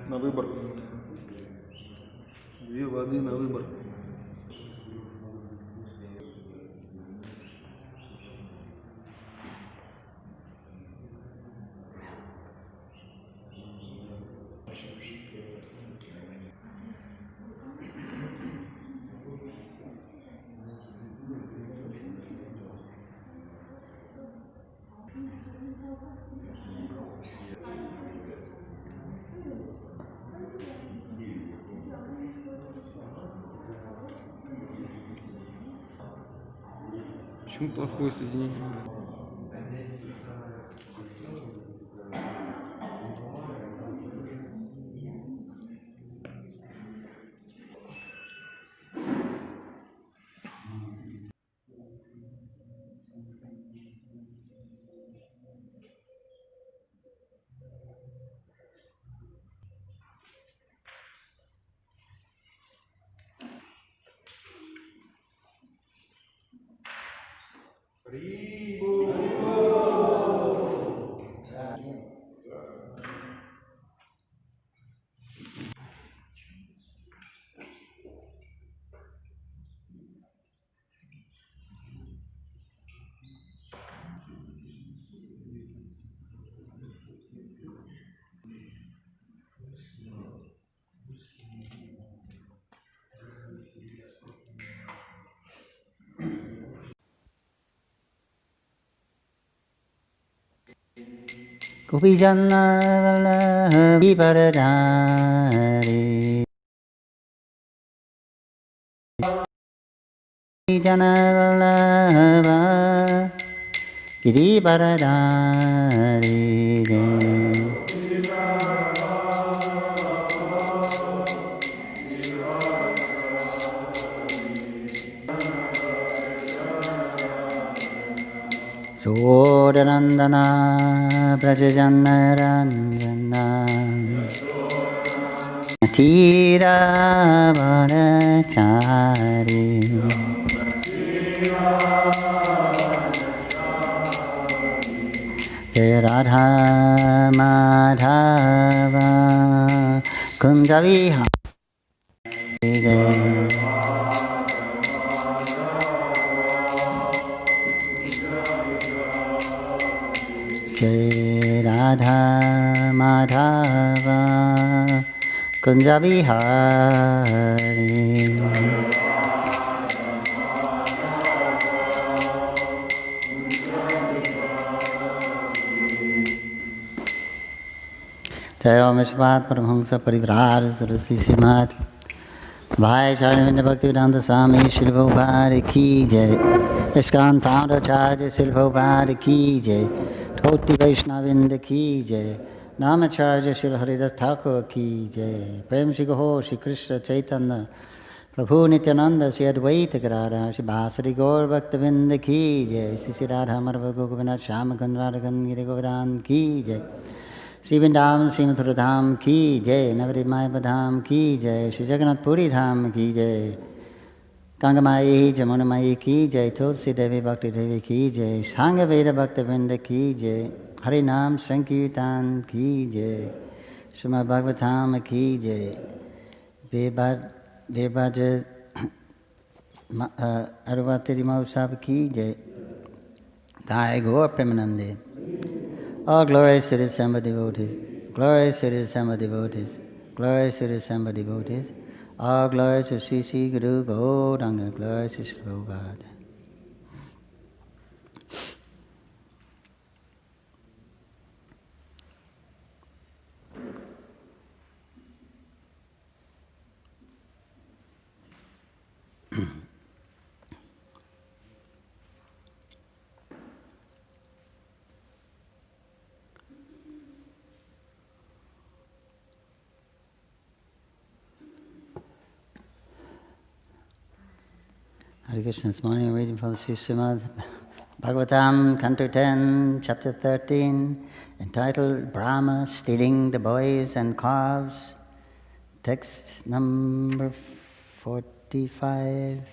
На выбор. 2 воды на выбор. Почему плохое соединение? Kupijanna Viparadari Jana Vallabha Girivaradari Sodanandana Prajajanna Ranjana Tira Vanachari Jaya Radha Madhava Kunjaviha Jai Radha Madhava Kunjavihari Jai Om Shrimad Paramahamsa Parivar Saraswati Shrimad Bhagavatam Bhaktivedanta Swami Shri Prabhupada Ki Jai ISKCON Founder Acharya Shri Prabhupada Ki Jai Koti Vaishnavinda Ki Jai Namacharya Shri Haridas Thakur Ki Jai Prem Shri Gaho Shri Krishna Chaitanya Prabhu Nityananda Shri Advaita Gadadhar Shri Vasari Gaur Bhaktavinda Ki Jai Shri Radha Madhava Gopinath Shyama Kunda Giri Govardhan Ki Jai Shri Vrindavan Shri Mathura Dham Ki Jai Navadip Mayapur Dham Ki Jai Shri Jagannath Puri Dham Ki Jai Ganga Mai Jamuna Mai Ki Jai Tulsi Devi Bhakti Devi Ki Jai Sangha Veda Bhakta Vrinda Ki Jai Hari Nam Sankirtan Ki Jai Shrimad Bhagavatam Ki Jai Virabhaja Aruvatiri Mahosab Ki Jai Jai Gaur Premanande. All glories to the Samba devotees, glories to the Samba devotees, glories to the Samba devotees, all glories to Sri Sri Guru Gauranga, glories to Sri Prabhupada. Hare Krishna, this morning reading from Shrimad Bhagavatam, Canto 10, Chapter 13, entitled Brahma Stealing the Boys and Calves, text number 45.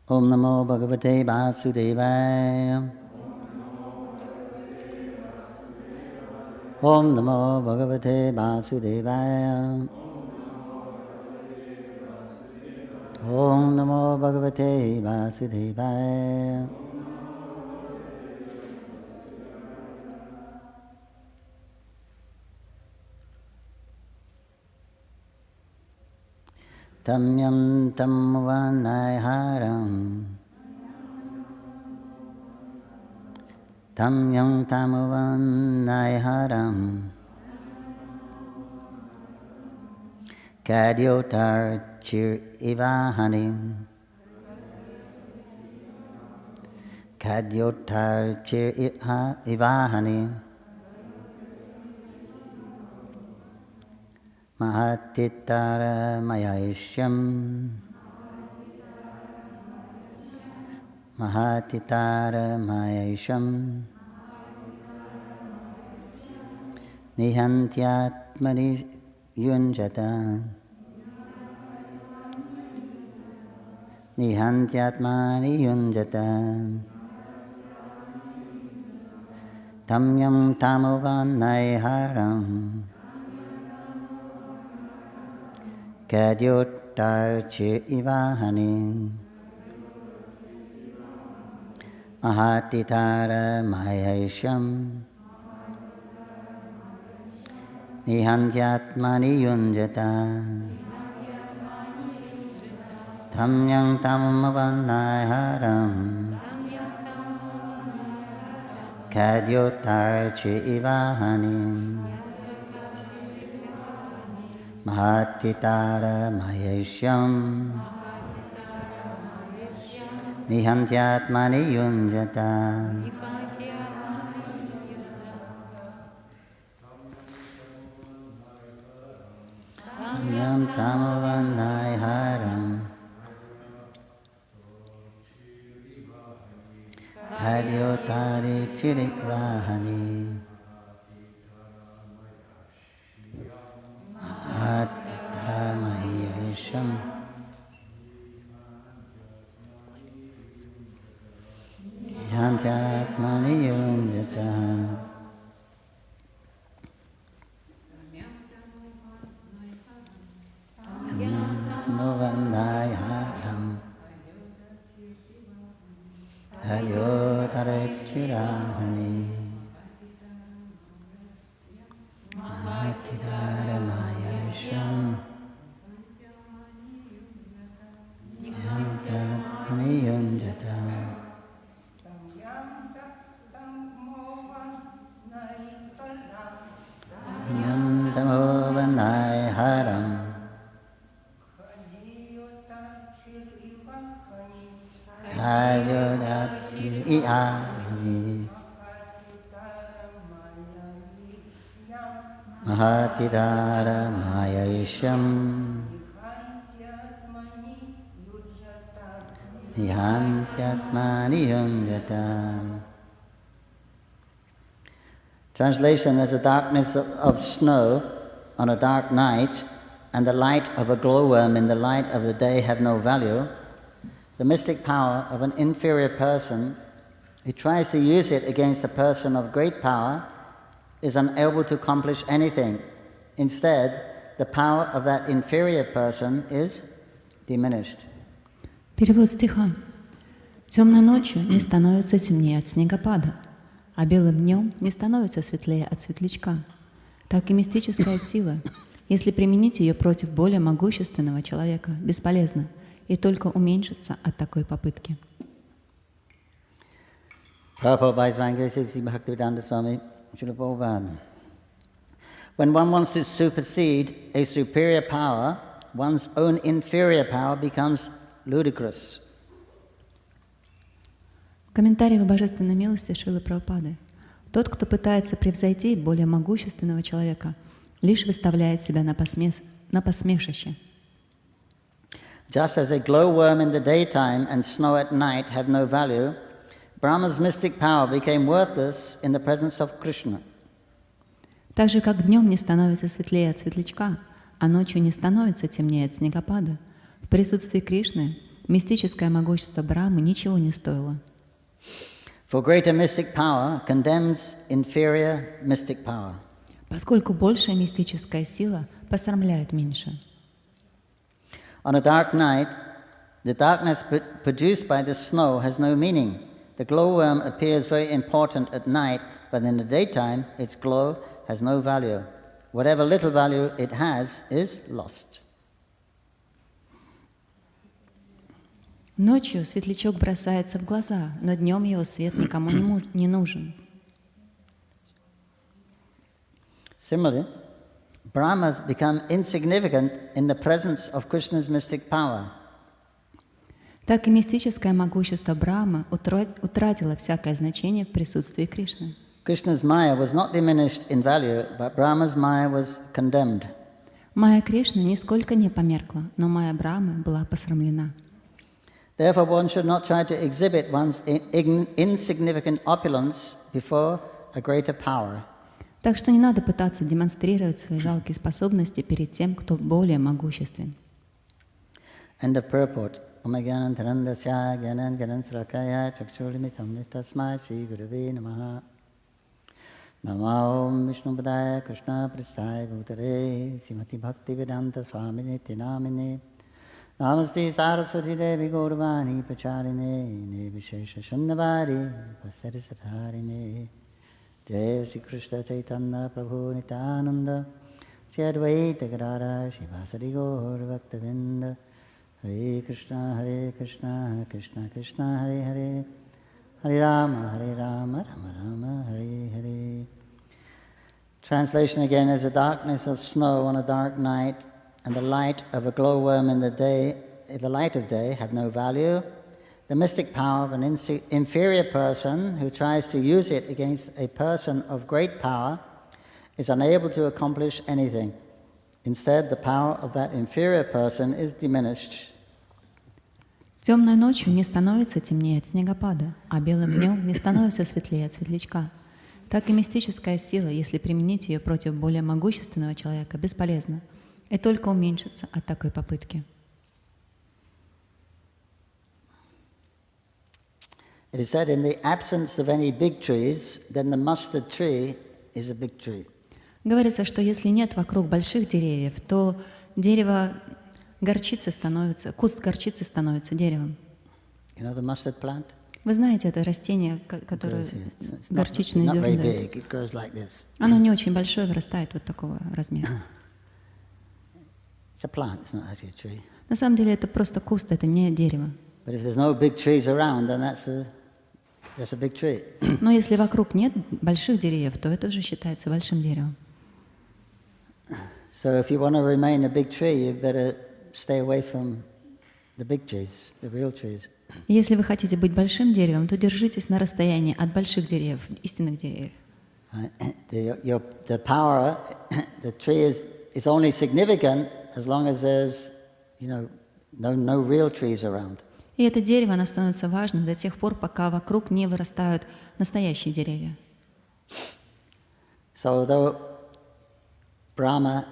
Om Namo Bhagavate Vasudevaya. Om Namo Bhagavate Vasudevaya. Om Namo Bhagavate Vasudevaya. Tamyam tamvanaiharam. Tamyam tamvanaiharam. Kadyotar chir ivahanim. Kadyotar chir ivahanim. Mahatitara Mayaishyam. Mahatitara Mayaishyam. Nihantyatmani yunjata. Nihantyatmani yunjata. Tamyam tamovanaiharam. Kadyotar chir ivahani. Mahatitara mayaisham. Nihantyatmani yunjata. Tamyam tamavanaharam. Kadyotar chir ivahani. Mahatitara mayashyam. Nihantyatmani yunjata. Tamyam tamovanaiharam. Kadyotari chirivahani. Mahatitara mayasham. Nihantyatmani yunjata. Nuvandaiharam. Hadyotarachirahani. Mahatitara mayasham. Nihantyatmani yunjata. Nyantamovanaiharam. Hadyotarachirahani. Mahatitara mayasham. Nihantyatmani yunjata. Translation: as the darkness of snow on a dark night and the light of a glowworm in the light of the day have no value, the mystic power of an inferior person who tries to use it against a person of great power is unable to accomplish anything. Instead, the power of that inferior person is diminished. Перевод стиха. Темной ночью не становится темнее от снегопада, а белым днем не становится светлее от светлячка. Так и мистическая сила, если применить ее против более могущественного человека, бесполезна и только уменьшится от такой попытки. When one wants to supersede a superior power, one's own inferior power becomes ludicrous. Комментарий в Божественной милости Шрилы Прабхупады. Тот, кто пытается превзойти более могущественного человека, лишь выставляет себя на посмешище. Just as a glowworm in the daytime and snow at night have no value, Brahma's mystic power became worthless in the presence of Krishna. Так же, как днем не становится светлее от светлячка, а ночью не становится темнее от снегопада, в присутствии Кришны мистическое могущество Брахмы ничего не стоило. For greater mystic power condemns inferior mystic power. Поскольку большая мистическая сила посрамляет меньше. On a dark night, the darkness produced by the snow has no meaning. The glowworm appears very important at night, but in the daytime, its glow has no value. Whatever little value it has is lost. Ночью светлячок бросается в глаза, но днем его свет никому не нужен. Similarly, Brahmas become insignificant in the presence of Krishna's mystic power. Так и мистическое могущество Брахмы утратило всякое значение в присутствии Кришны. Krishna's Maya was not diminished in value, but Brahma's Maya was condemned. Майя Кришны нисколько не померкла, но майя Брахмы была посрамлена. Therefore, one should not try to exhibit one's insignificant opulence before a greater power. Так что не надо пытаться демонстрировать свои жалкие способности перед тем, кто более могуществен. End of purport. Omagyanantarandasya gyananganan chakshurimitam nitasmai Sri Gurave Namaha. Namo Om Vishnu Padaya Krishna Prasthaya Bhutare Srimati Bhakti Vedanta Swamini Tinamine Namaste Saraswati Devi Gauravani Pacharine Nirvishesha Shannavari Pasarisatarine Jai Sri Krishna Chaitanya Prabhu Nityananda Sri Advaita Gadadhar Shivasari Gaur Bhaktavinda Hare Krishna Krishna Krishna Hare Hare Hare Rama Rama Rama Hare Hare. Translation again: as the darkness of snow on a dark night and the light of a glowworm in the light of day have no value, the mystic power of an inferior person who tries to use it against a person of great power is unable to accomplish anything. Instead, the power of that inferior person is diminished. Темной ночью не становится темнее от снегопада, а белым днем не становится светлее от светлячка. Так и мистическая сила, если применить ее против более могущественного человека, бесполезна и только уменьшится от такой попытки. It is said in the absence of any big trees, then the mustard tree is a big tree. Говорится, что если нет вокруг больших деревьев, то дерево горчицы становится, куст горчицы становится деревом. You know the mustard plant? Вы знаете это растение, которое горчичные not very зерна. big. It grows like this. Оно не очень большое, вырастает вот такого размера. It's a plant. It's not actually a tree. На самом деле это просто куст, это не дерево. But if there's no big trees around, then that's a big tree. Но если вокруг нет больших деревьев, то это уже считается большим деревом. So if you want to remain a big tree, you better stay away from the big trees, the real trees. Если вы хотите быть большим деревом, то держитесь на расстоянии от больших деревьев, истинных деревьев. The power, the tree is only significant as long as there's, no real trees around. И это дерево, оно становится важным до тех пор, пока вокруг не вырастают настоящие деревья. So though Brahma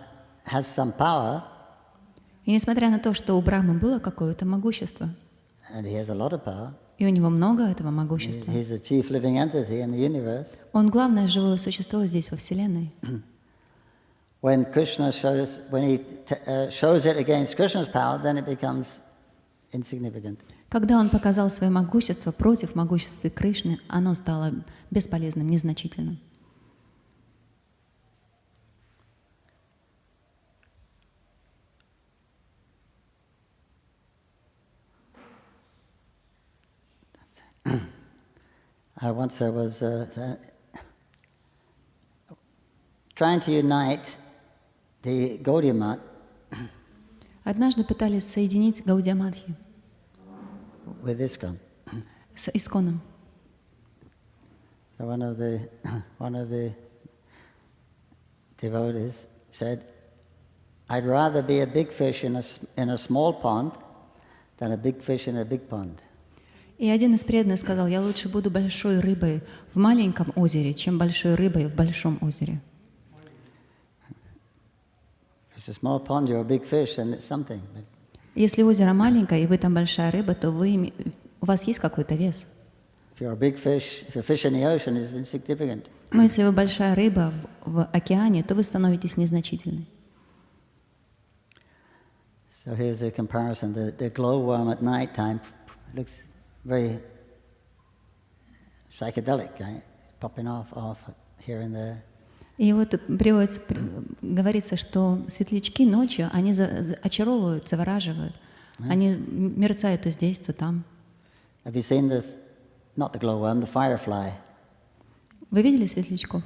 has some power, И несмотря на то, что у Брахмы было какое-то могущество, and he has a lot of power, и у него много этого могущества, he's the chief living entity in the universe. он главное живое существо здесь, во Вселенной. When Krishna shows it against Krishna's power, then it becomes insignificant. Когда он показал свое могущество против могущества Кришны, оно стало бесполезным, незначительным. Once I was trying to unite the Gaudiya Math. Однажды пытались соединить Гаудия-матхи with ISKCON. с Исконом. So one of the devotees said, "I'd rather be a big fish in a small pond than a big fish in a big pond." И один из преданных сказал: я лучше буду большой рыбой в маленьком озере, чем большой рыбой в большом озере. If it's a small pond, you're a big fish, then it's something. Если озеро маленькое, и вы там большая рыба, то у вас есть какой-то вес. If you're a big fish, if you're a fish in the ocean, it's insignificant. Но если вы большая рыба в океане, то вы становитесь незначительной. So here's a comparison. The glowworm at night time looks very psychedelic, right? Popping off here and there. И вот говорится, что светлячки ночью, они очаровывают, завораживают. Они мерцают то здесь, то там. Have you seen not the glowworm, the firefly? Вы видели светлячков?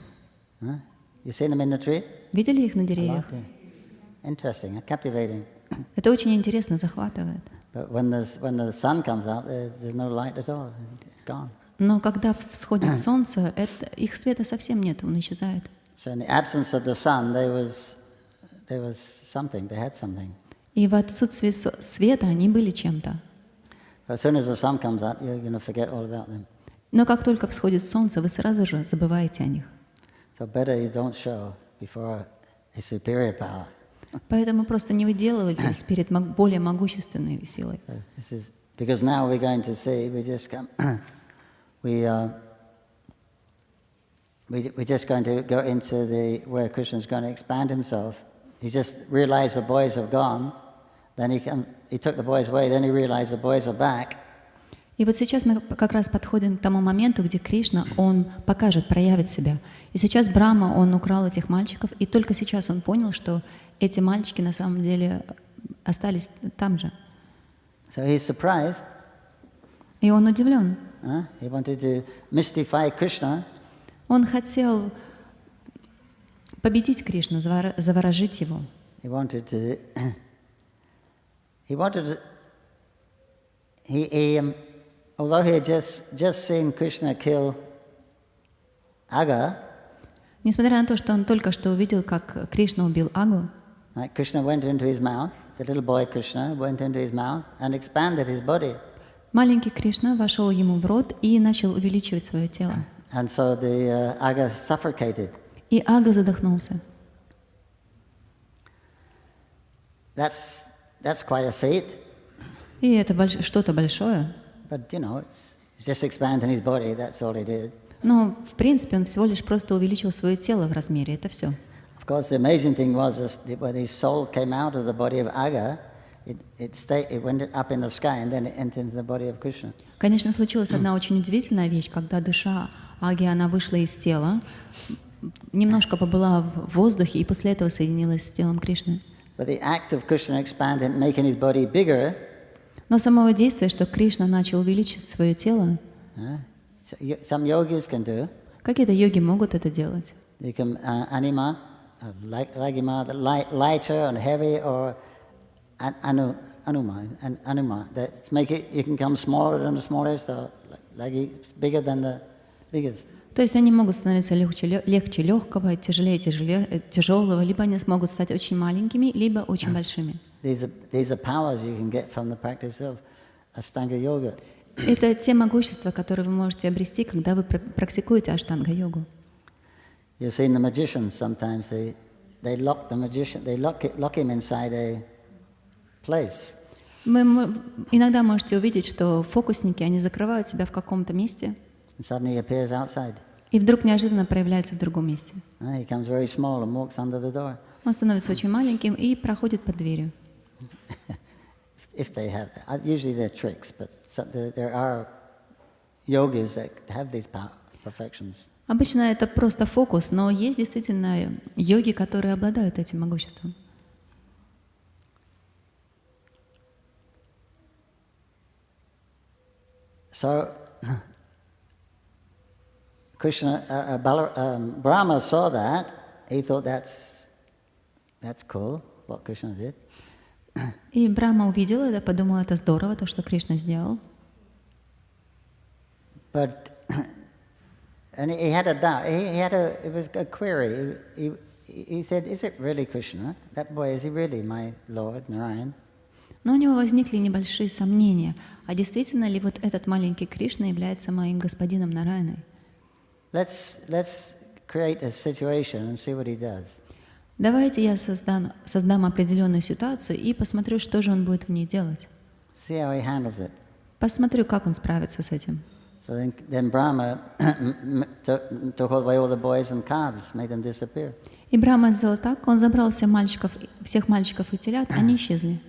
Huh? You seen them in the tree? Видели их на деревьях? Interesting, captivating. Это очень интересно, захватывает. But when the sun comes out, there's no light at all. Gone. Но когда всходит солнце, их света совсем нет, он исчезает. So in the absence of the sun, there was something. They had something. И в отсутствии света они были чем-то. As soon as the sun comes up, you're going to forget all about them. Но как только всходит солнце, вы сразу же забываете о них. So better you don't show before a superior power. Поэтому просто не выделывайтесь перед более могущественной силой. This is because now we're going to see. We're just going to go into where Krishna's going to expand himself. He just realized the boys have gone. Then he took the boys away. Then he realized the boys are back. И вот сейчас мы как раз подходим к тому моменту, где Кришна, он покажет, проявит себя. И сейчас Брахма, он украл этих мальчиков, и только сейчас он понял, что эти мальчики на самом деле остались там же. So he's surprised. И он удивлен. He wanted to mystify Krishna. Он хотел победить Кришну, заворожить его. Although he had just seen Krishna kill Aga, несмотря на то, что он только что увидел, как Кришна убил Агу, right, Krishna went into his mouth, the little boy Krishna went into his mouth and expanded his body. Маленький Кришна вошел ему в рот и начал увеличивать свое тело. And so the Aga suffocated. И Ага задохнулся. That's quite a feat. И это что-то большое. But it's just expanding his body. That's all he did. Но в принципе он всего лишь просто увеличил свое тело в размере. Это все. Of course, the amazing thing was when his soul came out of the body of Aga, it went up in the sky and then it entered into the body of Krishna. Конечно, случилась одна очень удивительная вещь, когда душа Аги, она вышла из тела, немножко побыла в воздухе и после этого соединилась с телом Кришны. But the act of Krishna expanding, making his body bigger. Но само действие, что Кришна начал увеличить свое тело, some yogis can do. Какие-то йоги могут это делать. They can anima, lighter and heavy, or anuma. That's make it. You can come smaller than the smallest, or bigger than the biggest. То есть они могут становиться легче легкого, тяжелее тяжелого, либо они смогут стать очень маленькими, либо очень большими. These are powers you can get from the practice of Ashtanga yoga. Это те могущества, которые вы можете обрести, когда вы практикуете аштанга-йогу. You've seen the magicians sometimes. They lock the magician. They lock him inside a place. Вы иногда можете увидеть, что фокусники, они закрывают себя в каком-то месте. And suddenly he appears outside. И вдруг неожиданно проявляется в другом месте. He comes very small and walks under the door. Он становится очень маленьким и проходит под дверью. If they have that. Usually they're tricks, but there are yogis that have these perfections. Обычно это просто фокус, но есть действительно йоги, которые обладают этим могуществом. So Krishna, Brahma saw that. He thought that's cool what Krishna did. И Брахма увидел это, подумал, это здорово, то, что Кришна сделал. But and he had a doubt. It was a query. He said, "Is it really Krishna? That boy, is he really my Lord Narayan?" Но у него возникли небольшие сомнения. А действительно ли вот этот маленький Кришна является моим господином Нараяной? Let's create a situation and see what he does. Давайте я создам определенную ситуацию и посмотрю, что же он будет в ней делать. See how he handles it. Посмотрю, как он справится с этим. So then Brahma took away all the boys and calves, made them disappear. И Брахма сделал так, он забрал всех мальчиков и телят, они исчезли.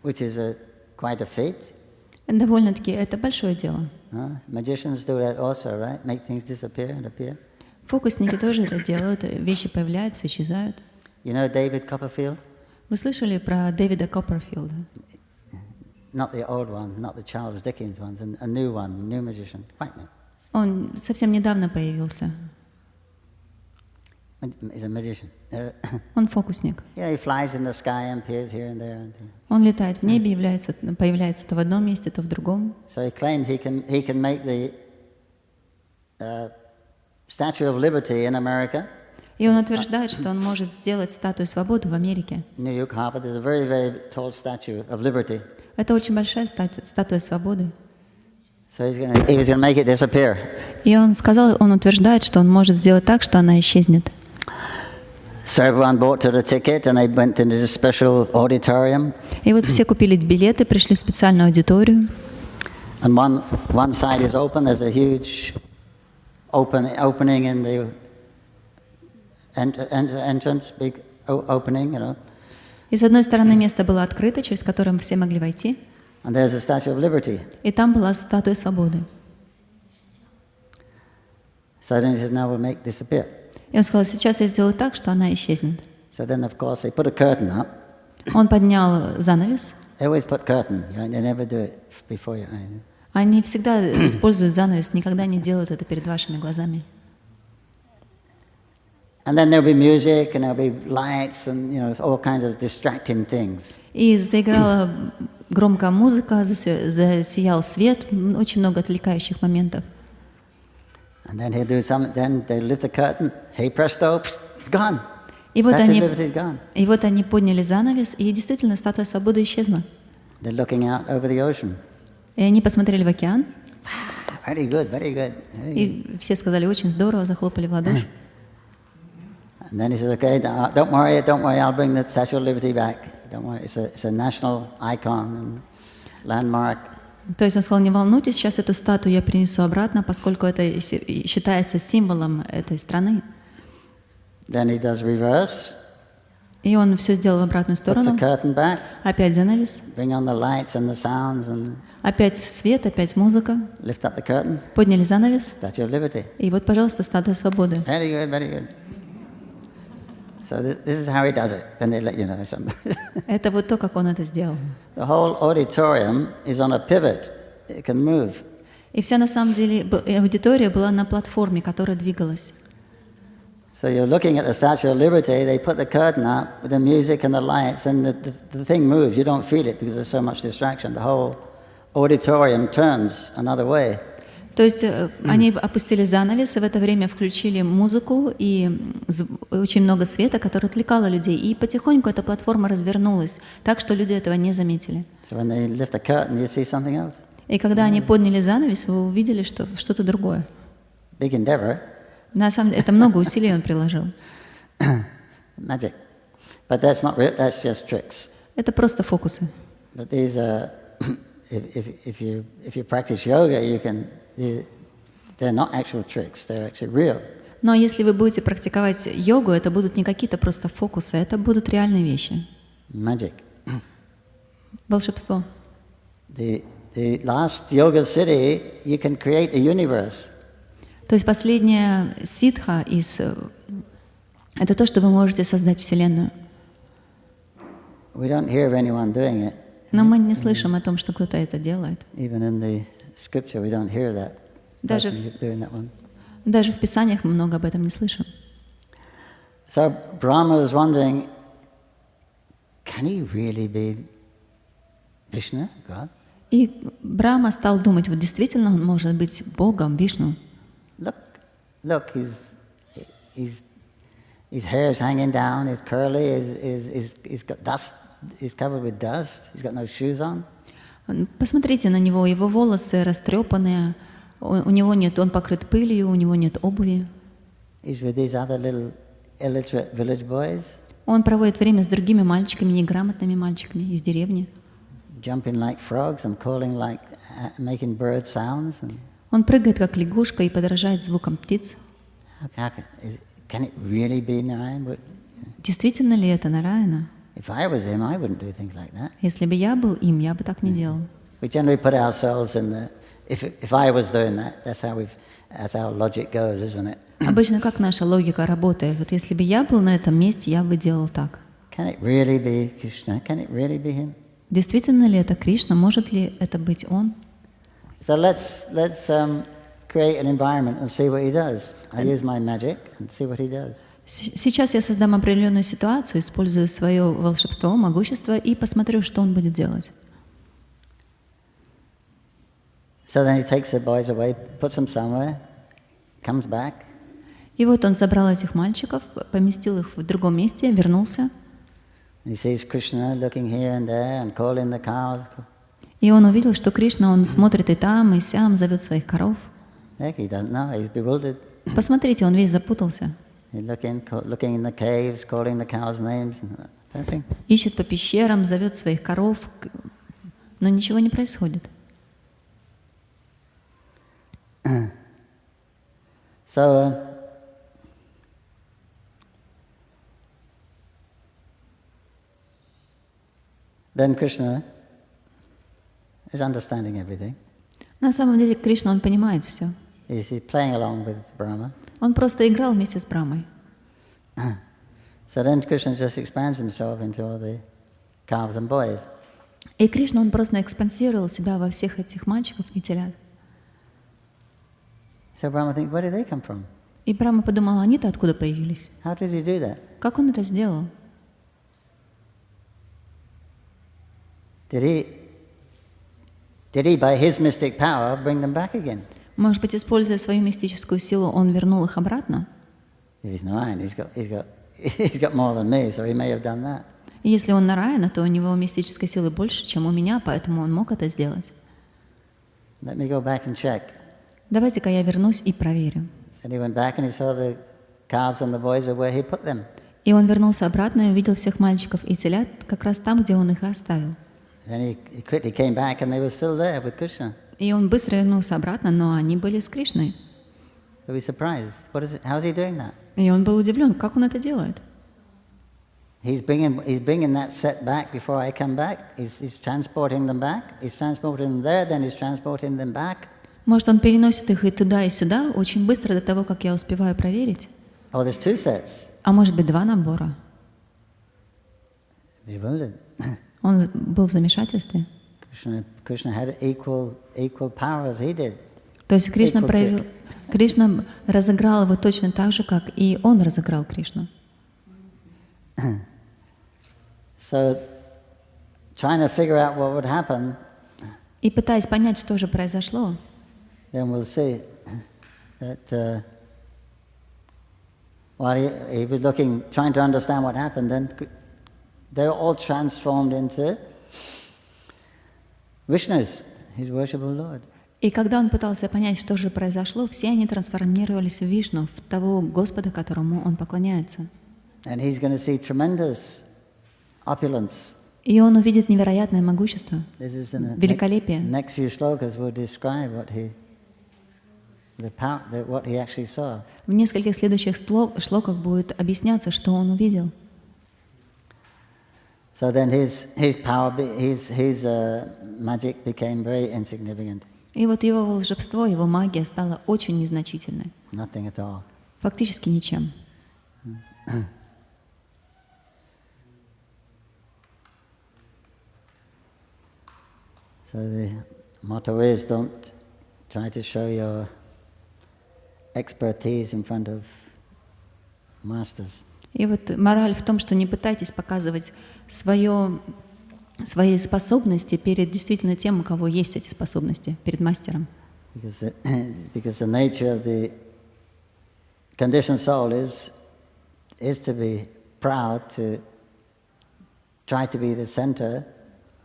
Which is quite a feat. Довольно-таки это большое дело. Magicians do that also, right? Make things disappear and appear. Фокусники тоже это делают, вещи появляются, исчезают. You know David Copperfield? Вы слышали про Дэвида Копперфилда? Not the old one, not the Charles Dickens ones, a new one, new magician, quite new. Он совсем недавно появился. He's a magician. Он фокусник. Yeah, he flies in the sky and appears here and there. Он летает в небе, появляется то в одном месте, то в другом. So he claimed he can make the Statue of Liberty in America. И он утверждает, что он может сделать статую свободы в Америке. New York Harbor, there's a very, very tall statue of liberty. Это очень большая статуя свободы. So he was going to make it disappear. И он утверждает, что он может сделать так, что она исчезнет. So everyone bought the ticket and they went into this special auditorium. И вот все купили билеты, пришли в специальную аудиторию. And one side is open. There's a huge opening in the entrance, big opening, you know. И с одной стороны место было открыто, через которое все могли войти. And there's a Statue of Liberty. И там была статуя свободы. So then he says, now we'll make it disappear. И он сказал, сейчас я сделаю так, что она исчезнет. So then, of course, they put a curtain up. Он поднял занавес. They always put curtain. They never do it before your eyes. Они всегда используют занавес, никогда не делают это перед вашими глазами. And then there'll be music and there'll be lights and all kinds of distracting things. И заиграла громкая музыка, засиял свет, очень много отвлекающих моментов. And then he'll do something. Then they lift the curtain. Hey presto, it's gone. И вот они подняли занавес, и действительно статуя свободы исчезла. They're looking out over the ocean. И они посмотрели в океан. Very good, very good. И все сказали, очень здорово, захлопали в ладоши. And then he says, okay, don't worry, I'll bring the Statue of Liberty back. Don't worry, it's a national icon and landmark. То есть он сказал, не волнуйтесь, сейчас эту статую я принесу обратно, поскольку это считается символом этой страны. Then he does reverse. И он все сделал в обратную сторону. Puts the curtain back. Опять занавес. Bring on the lights and the sounds and. Опять свет, опять музыка. Lift up the curtain. Подняли занавес. Statue of Liberty. И вот, пожалуйста, статуя свободы. Very good, very good. So this is how he does it. Then they let you know something. Это вот то, как он это сделал. The whole auditorium is on a pivot. It can move. И вся на самом деле аудитория была на платформе, которая двигалась. So you're looking at the Statue of Liberty. They put the curtain up with the music and the lights, and the thing moves. You don't feel it because there's so much distraction. The whole auditorium turns another way. То есть они опустили занавес, и в это время включили музыку и очень много света, которое отвлекало людей. И потихоньку эта платформа развернулась, так что люди этого не заметили. So when they lift the curtain, you see something else. И когда они подняли занавес, вы увидели что-то другое. Big endeavor. На самом деле, это много усилий он приложил. Magic. But that's not real, that's just tricks. Это просто фокусы. But these are, if you practice yoga, they're not actual tricks, they're actually real. Но если вы будете практиковать йогу, это будут не какие-то просто фокусы, это будут реальные вещи. Magic. Волшебство. The last yoga city, you can create a universe. То есть последняя ситха это то, что вы можете создать Вселенную. We don't hear of anyone doing it. Но мы не слышим о том, что кто-то это делает. Even in the scripture, we don't hear that. Даже doing that one. Даже в Писаниях мы много об этом не слышим. So Brahma is wondering, can he really be Krishna, God. И Брахма стал думать, вот действительно он может быть Богом, Вишну. Look, his hair is hanging down, he's curly, he's got dust, he's covered with dust, he's got no shoes on. Посмотрите на него, его волосы растрепанные, у него нет, он покрыт пылью, у него нет обуви. He's with these other little illiterate village boys. Он проводит время с другими мальчиками, неграмотными мальчиками из деревни. Jumping like frogs and calling like, making bird sounds. Он прыгает как лягушка и подражает звукам птиц. Can it really be Narayan? Действительно ли это Нараяна? If I was him, I wouldn't do things like that. Если бы я был им, я бы так не делал. We generally put ourselves in the. If I was doing that, that's how logic goes, isn't it? Обычно как наша логика работает? Вот если бы я был на этом месте, я бы делал так. Can it really be Krishna? Can it really be him? Действительно ли это Кришна? Может ли это быть он? So let's create an environment and see what he does. I use my magic and see what he does. Сейчас я создам определенную ситуацию, использую свое волшебство, могущество и посмотрю, что он будет делать. So then he takes the boys away, puts them somewhere, comes back. И вот он собрал этих мальчиков, поместил их в другом месте, вернулся. He sees Krishna looking here and there and calling the cows. И он увидел, что Кришна, он смотрит и там, и сям, зовет своих коров. Heck, he doesn't know, he's bewildered. Посмотрите, он весь запутался. He's looking in the caves, calling the cows' names and that thing. Ищет по пещерам, зовет своих коров, но ничего не происходит. So, then Krishna is understanding everything. На самом деле Кришна, он понимает все. He's playing along with Brahma. Он просто играл вместе с Брахмой. So then Krishna just expands himself into all the calves and boys. И Кришна, он просто экспансировал себя во всех этих мальчиков и телят. So Brahma thinks, where did they come from? И Брахма подумал, они-то откуда появились? How did he do that? Как он это сделал? Did he by his mystic power bring them back again? Может быть, используя свою мистическую силу, он вернул их обратно? If he's Narayan, he's got more than me, so he may have done that. И если он Нараяна, то у него мистической силы больше, чем у меня, поэтому он мог это сделать. Let me go back and check. Давайте-ка я вернусь и проверю. And he went back and he saw the calves and the boys are where he put them. И он вернулся обратно и увидел всех мальчиков и телят как раз там, где он их и оставил. Then he quickly came back and they were still there with Krishna. И он быстро вернулся обратно, но они были с Кришной. So he's surprised. How's he doing that? И он был удивлен, как он это делает. He's bringing that set back before I come back. He's transporting them back. He's transporting them there, then he's transporting them back. Может, он переносит их и туда, и сюда очень быстро до того, как я успеваю проверить. Oh, there's two sets. А может быть, два набора. Bewildered. Он был в замешательстве. Krishna had equal power as he did. То есть Кришна разыграл его точно так же, как и он разыграл Кришну. So, trying to figure out what would happen. И пытаясь понять, что же произошло, then we'll see that while he was trying to understand what happened, then they were all transformed into Vishnus, his worshipable Lord. и когда он пытался понять, что же произошло, все они трансформировались в Вишну, в того Господа, которому он поклоняется. And he's going to see tremendous opulence. И он увидит невероятное могущество, великолепие. Next few slokas will describe what he actually saw. В нескольких следующих шлоках будет объясняться, что он увидел. So then his power, his magic became very insignificant. И вот его волшебство, его магия стала очень незначительной. Nothing at all. Фактически ничем. So the motto is, don't try to show your expertise in front of masters. И вот мораль в том, что не пытайтесь показывать свое своей способности перед действительно тем, у кого есть эти способности, перед мастером. Because the nature of the conditioned soul is to be proud, to try to be the center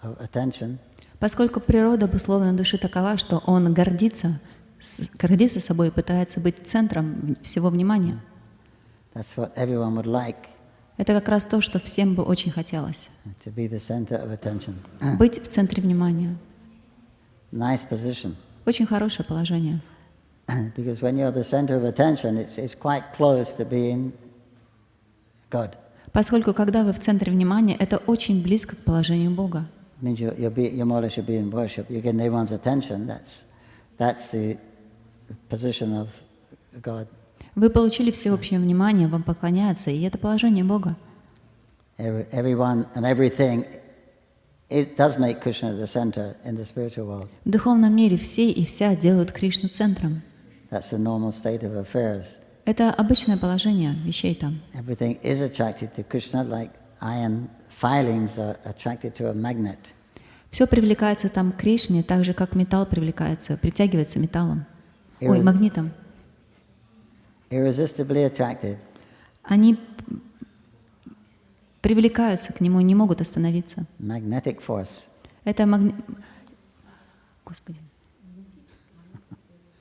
of attention. Поскольку природа обусловленной души такова, что он гордится собой и пытается быть центром всего внимания. That's what everyone would like. Это как раз то, что всем бы очень хотелось. To be the center of attention. Быть в центре внимания. Nice position. Очень хорошее положение. Because when you're the center of attention, it's quite close to being God. Поскольку когда вы в центре внимания, это очень близко к положению Бога. It means you're more or less being worshipped. You're getting everyone's attention. That's the position of God. Вы получили всеобщее внимание, вам поклоняются, и это положение Бога. Everyone and everything, it does make Krishna the center in the spiritual world. В духовном мире все и вся делают Кришну центром. That's the normal state of affairs. Это обычное положение вещей там. Everything is attracted to Krishna, like iron filings are attracted to a magnet. Все привлекается там к Кришне, так же, как металл притягивается металлом. Магнитом. Irresistibly attracted. Они привлекаются к нему, не могут остановиться. Magnetic force. Это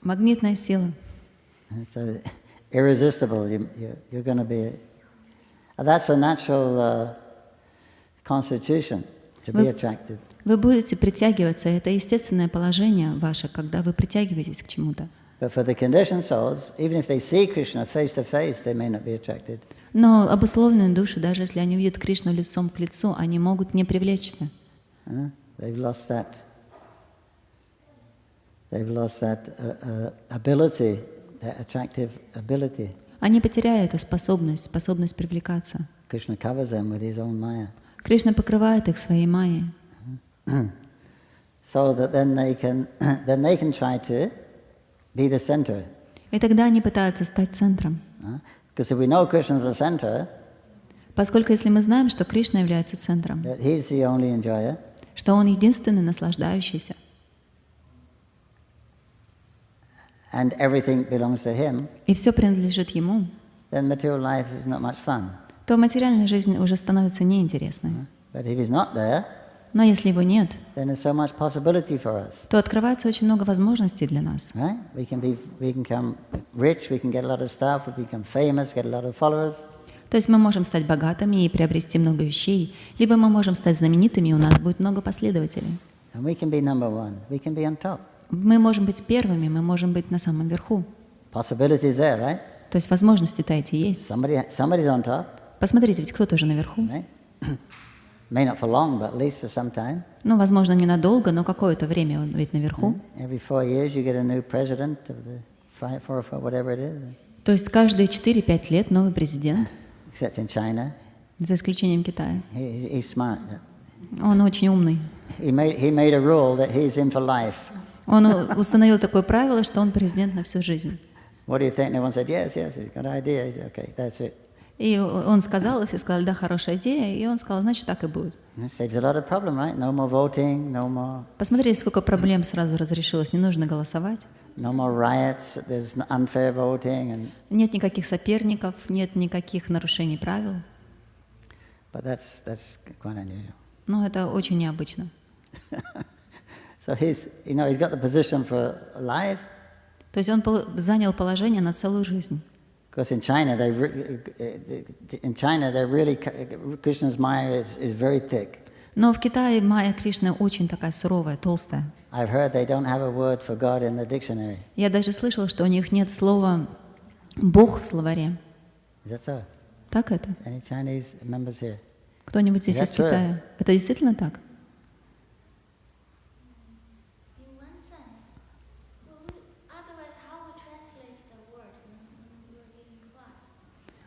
магнитная сила. So irresistible. You're going to be. That's a natural constitution to be attracted. Вы будете притягиваться. Это естественное положение ваше, когда вы притягиваетесь к чему-то. But for the conditioned souls, even if they see Krishna face to face, they may not be attracted. Но обусловленные души, даже если они увидят Кришну лицом к лицу, они могут не привлечься. They've lost that ability, that attractive ability. Они потеряли эту способность привлекаться. Krishna covers them with his own maya. Кришна покрывает их своей майей. So that then they can try to be the center. И тогда они пытаются стать центром. Because if we know Krishna is the center, поскольку если мы знаем, что Кришна является центром, that he's the only enjoyer, что он единственный наслаждающийся, and everything belongs to him, и все принадлежит ему, then material life is not much fun. то материальная жизнь уже становится неинтересной. But if he's not there, но если его нет, then there's so much possibility for us. то открывается очень много возможностей для нас. Right? We can become rich, we can get a lot of stuff, we become famous, get a lot of followers. То есть мы можем стать богатыми и приобрести много вещей, либо мы можем стать знаменитыми, и у нас будет много последователей. And we can be number one. We can be on top. Мы можем быть первыми, мы можем быть на самом верху. Possibilities there, right? То есть возможности-то эти есть. Somebody's on top. Посмотрите, ведь кто-то же наверху. Right? May not for long, but at least for some time. Ну, возможно, ненадолго, но какое-то время он ведь наверху. Every 4 years you get a new president of the 4 or 4, whatever it is. То есть каждые 4-5 лет новый президент, Except in China. за исключением Китая. He's smart. Он очень умный. He made a rule that he's in for life. Он установил такое правило, что он президент на всю жизнь. What do you think? Everyone said, yes, he's got an idea. He said, okay, that's it. И он сказал, и все сказали, да, хорошая идея, и он сказал, значит, так и будет. Saves a lot of problem, right? No more voting, no more. Посмотрите, сколько проблем сразу разрешилось. Не нужно голосовать. No more riots. There's unfair voting, and. Нет никаких соперников, нет никаких нарушений правил. But that's quite unusual. Но это очень необычно. So he's got the position for life. То есть он занял положение на целую жизнь. Because in China, Krishna's Maya is very thick. Но в Китае майя Кришны очень такая суровая, толстая. I've heard they don't have a word for God in the dictionary. Я даже слышала, что у них нет слова «Бог» в словаре. Is that so? Так это? Any Chinese members here? Кто-нибудь здесь из Китая? Это действительно так?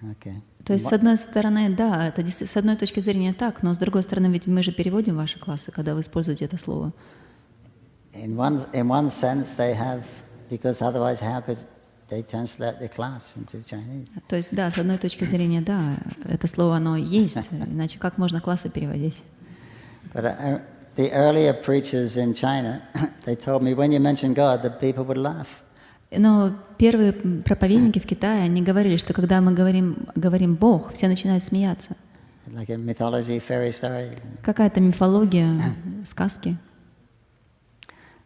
Okay. То есть, с одной стороны, да, это с одной точки зрения так, но с другой стороны, ведь мы же переводим ваши классы, когда вы используете это слово. In one sense, they have, because otherwise, how could they translate the class into Chinese? То есть, да, с одной точки зрения, да, это слово, оно есть, иначе как можно классы переводить? But the earlier preachers in China, they told me when you mention God, the people would laugh. Но первые проповедники в Китае, они говорили, что когда мы говорим «Бог», все начинают смеяться. Like a mythology, fairy story. Какая-то мифология, сказки.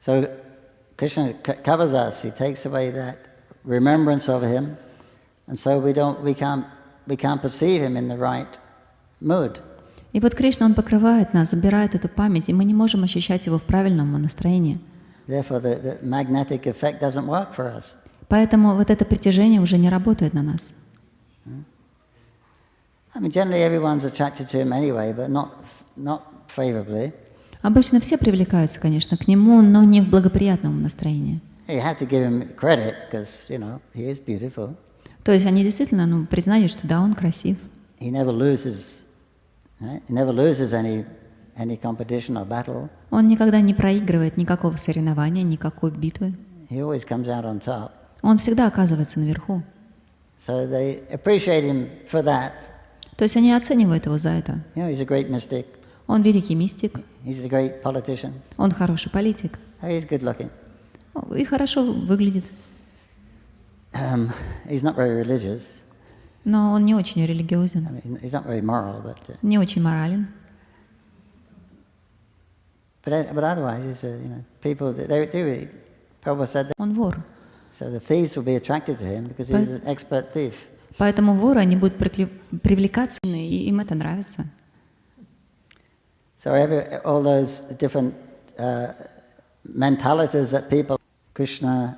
So Krishna covers us. He takes away that remembrance of him, and so we can't perceive him in the right mood. И вот Кришна, он покрывает нас, забирает эту память, и мы не можем ощущать его в правильном настроении. Therefore, the magnetic effect doesn't work for us. Поэтому вот это притяжение уже не работает на нас. I mean, generally everyone's attracted to him anyway, but not favorably. Обычно все привлекаются, конечно, к нему, но не в благоприятном настроении. You have to give him credit because he is beautiful. То есть они действительно признают, что да, он красив. He never loses, right? He never loses any competition or battle. Он никогда не проигрывает никакого соревнования, никакой битвы. He always comes out on top. Он всегда оказывается наверху. So they appreciate him for that. То есть они оценивают его за это. He's a great mystic. Он великий мистик. He's a great politician. Он хороший политик. He's good looking. И хорошо выглядит. He's not very religious. Но он не очень религиозен. I mean, he's not very moral, but Не очень морален. but otherwise, he's people. They Prabhupada said that. Он вор. So the thieves will be attracted to him because he's an expert thief. Поэтому воры, они будут привлекаться, и им это нравится. So all those different mentalities that people, Krishna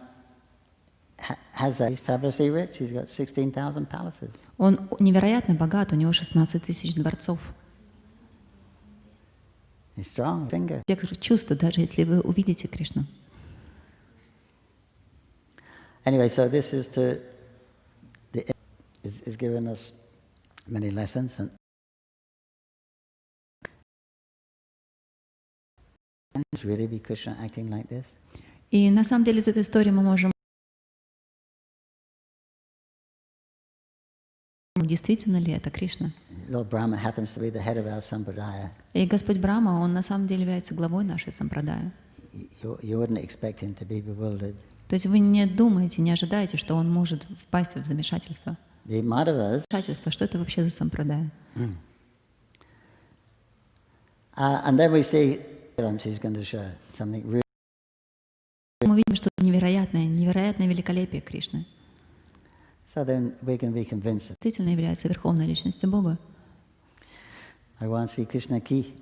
has that. He's fabulously rich. He's got 16,000 palaces. Он невероятно богат, у него 16 тысяч дворцов. He's strong, finger. Спектр чувств, даже если вы увидите Кришну. Anyway, so this is is given us many lessons, and it's really be Krishna acting like this. И на самом деле из этой истории мы можем действительно ли это Кришна. Lord Brahma happens to be the head of our sampradaya. И Господь Брахма, он на самом деле является главой нашей сампрадая. You wouldn't expect him to be bewildered. То есть вы не думаете, не ожидаете, что он может впасть в замешательство. The Madhavas. Замешательство, что это вообще за сампрадая? And then we see she's going to show something really. Мы видим, что невероятное великолепие Кришны. So then we can be convinced. Действительно является верховной личностью Бога. Bhagavan Sri Krishna ki.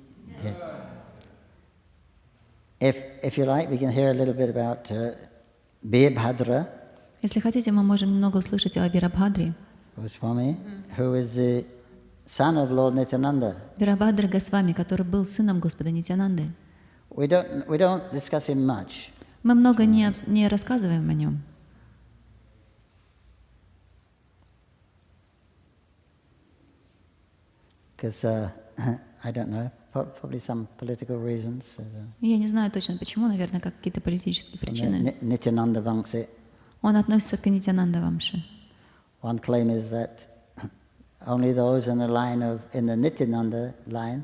If you like, we can hear a little bit about Birabhadra. Если хотите, мы можем немного услышать о Вирабхадре. Goswami, who is the son of Lord Nityananda. Вирабхадра Госвами, который был сыном Господа Нитьянанды. We don't discuss him much. Мы много не рассказываем о нем. Because I don't know, probably some political reasons. Я не знаю точно почему, наверное, какие-то политические причины. Nityananda Vamsi. Он относится к Нитьянанда Вамше. One claim is that only those in the Nityananda line,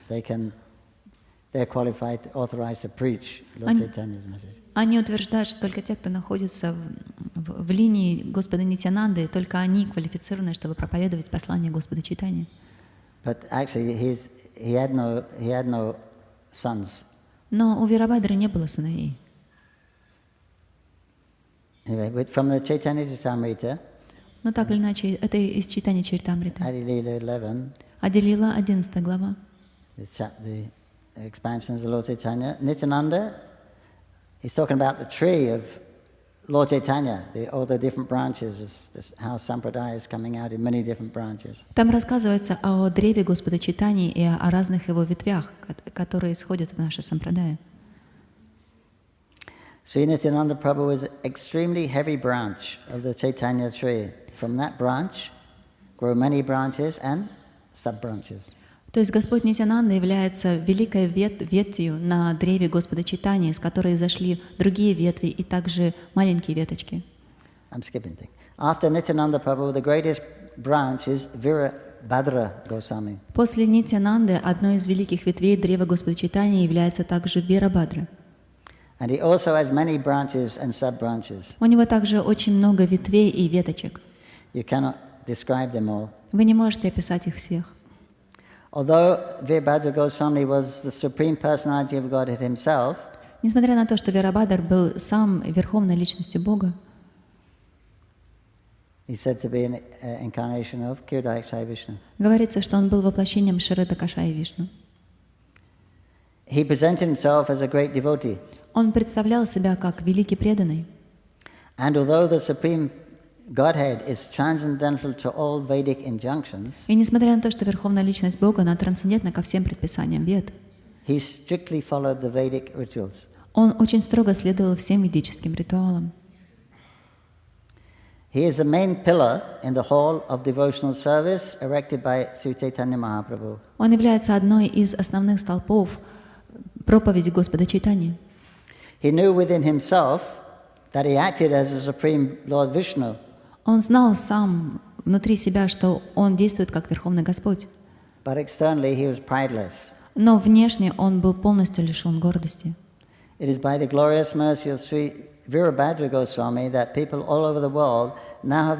they're qualified, authorized to preach Lord Chaitanya's message. Они утверждают, что только те, кто находится в линии Господа Нитьянанды, только они квалифицированы, чтобы проповедовать послание Господа Чайтаньи. But actually, he had no sons. Но у Вирабхадры не было сыновей. Anyway, from the Caitanya-charitamrita. Но так или иначе, это из Чайтанья-чаритамрита. Adilila 11. Аделила, 11 глава. The expansions of Lord Chaitanya. Nityananda, he's talking about the tree of Lord Chaitanya, all the different branches, how Sampradaya is coming out in many different branches. Там рассказывается о древе Господа Чайтаньи и о разных его ветвях, которые исходят в наше сампрадая. Sri Nityananda Prabhu is an extremely heavy branch of the Chaitanya tree. From that branch grow many branches and sub-branches. То есть Господь Нитьянанда является великой ветвью на древе Господа Чайтаньи, с которой зашли другие ветви и также маленькие веточки. I'm skipping things. After Nityananda Prabhu, the greatest branch is Bhadra Goswami. После Нитьянанды одной из великих ветвей древа Господа Чайтаньи является также Вирабхадра. And he also has many branches and sub-branches. У него также очень много ветвей и веточек. You cannot describe them all. Вы не можете описать их всех. Although Virabhadra Goswami was the supreme personality of Godhead himself, Несмотря на то, что Вирабхадр был сам верховной личностью Бога, he's said to be an incarnation of Kirdakshai Vishnu. говорится, что он был воплощением Шрида Кашаи Вишну. He presented himself as a great devotee. Он представлял себя как великий преданный. And although the supreme Godhead is transcendental to all Vedic injunctions, И несмотря на то, что верховная личность Бога, она трансцендентна ко всем предписаниям Вед, he strictly followed the Vedic rituals. он очень строго следовал всем ведическим ритуалам. He is the main pillar in the hall of devotional service erected by Sri Caitanya-Mahaprabhu. Он является одной из основных столпов проповеди Господа Чайтаньи. He knew within himself that he acted as the supreme Lord Vishnu. Он знал сам внутри себя, что он действует как Верховный Господь. But externally he was prideless. Но внешне он был полностью лишен гордости. It is by the glorious mercy of Sri Virabhadra Goswami that people all over the world now have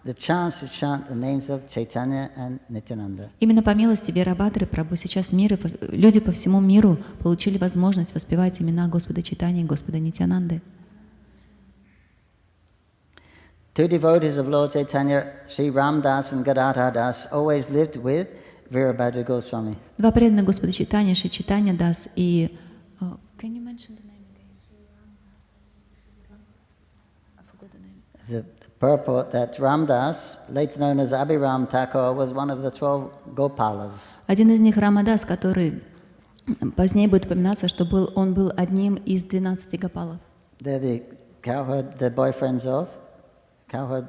the chance to chant the names of Chaitanya and Nityananda. Именно по милости Вирабхадры Прабху сейчас люди по всему миру получили возможность воспевать имена Господа Чайтаньи и Господа Нитьянанды. Two devotees of Lord Chaitanya, Sri Ramdas and Gadadhar Das, always lived with Virabhadra Goswami. Два преданных Господа Чайтаньи, Шри Чайтанья Дас и... Can you mention the name again? I forgot the name. The purport that Ramdas, later known as Abhiram Thakur, was one of the 12 Gopalas. Один из них Рамадас, который позднее будет упоминаться, что он был одним из 12 гопалов. They're the cowherd, the boyfriends of cowherd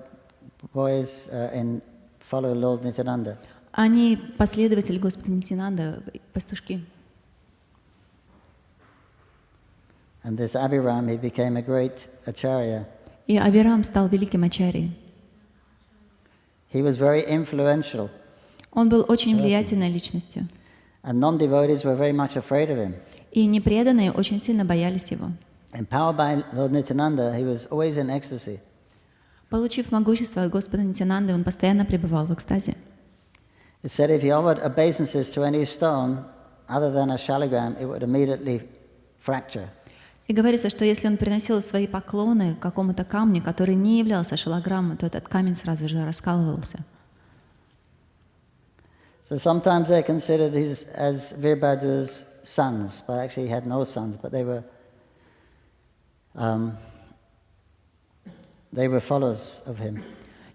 boys in follow Lord Nityananda. Они последователи Господа Нитьянанда, пастушки. And this Abhiram, he became a great acharya. И Абирам стал великим ачарьей. He was very influential. Он был очень влиятельной личностью. And non-devotees were very much afraid of him. И непреданные очень сильно боялись его. Empowered by Lord Nityananda, he was always in ecstasy. Получив могущество от Господа Нитьянанды, он постоянно пребывал в экстазе. It said if he offered obeisances to any stone other than a shaligram, it would immediately fracture. И говорится, что если он приносил свои поклоны какому-то камню, который не являлся шалограммом, то этот камень сразу же раскалывался. So sometimes they're considered as Virabhadra's sons, but actually he had no sons, but they were followers of him.